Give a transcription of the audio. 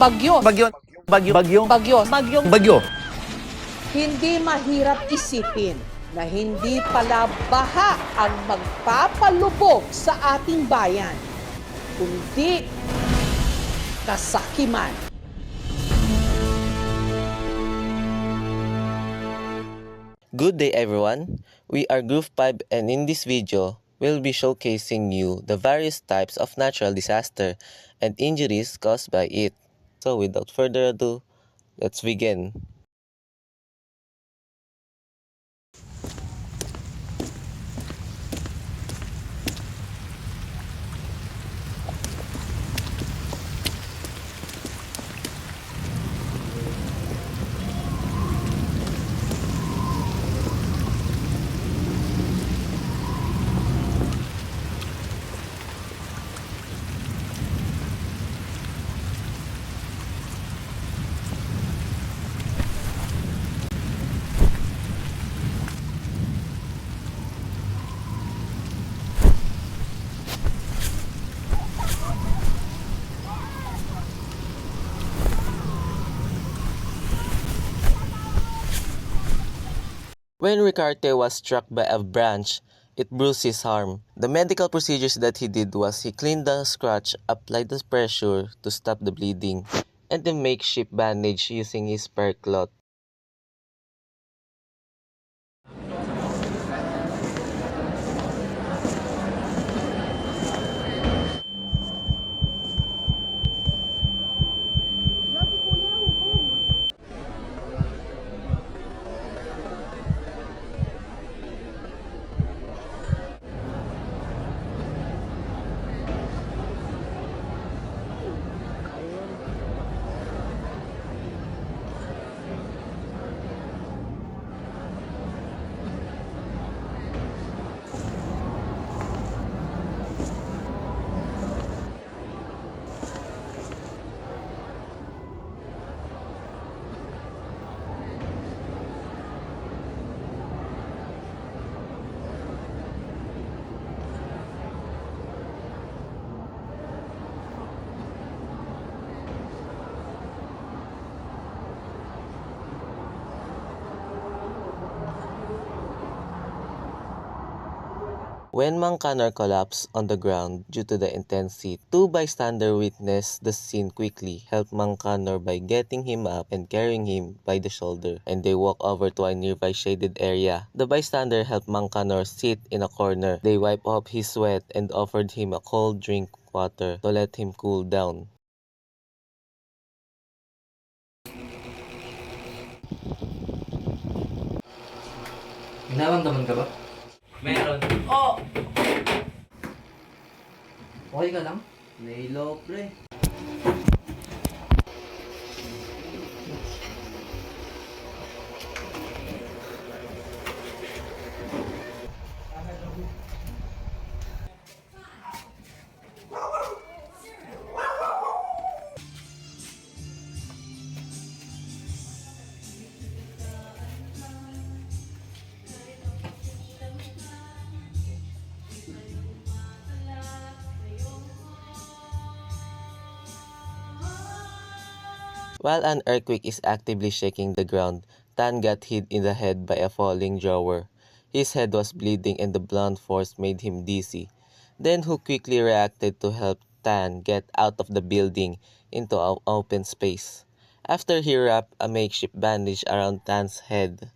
bagyo. Bagyo. Bagyo. Bagyo. Bagyo. Bagyong bagyo. Hindi mahirap isipin na hindi pala baha ang magpapalubog sa ating bayan, kundi kasakiman. Good day everyone, we are Groove 5 and in this video, we'll be showcasing you the various types of natural disaster and injuries caused by it. So without further ado, let's begin. When Ricarte was struck by a branch, it bruised his arm. The medical procedures that he did was he cleaned the scratch, applied the pressure to stop the bleeding, and a makeshift bandage using his spare cloth. When Mangkanor collapsed on the ground due to the intense heat, two bystanders witnessed the scene quickly, helped Mangkanor by getting him up and carrying him by the shoulder, and they walked over to a nearby shaded area. The bystander helped Mangkanor sit in a corner. They wiped off his sweat and offered him a cold drink water to let him cool down. Nararamdaman ka ba? Meron. Oh! Okay ka lang? Nahilo, pre. While an earthquake is actively shaking the ground, Tan got hit in the head by a falling drawer. His head was bleeding and the blunt force made him dizzy. Then Hu quickly reacted to help Tan get out of the building into an open space. After he wrapped a makeshift bandage around Tan's head,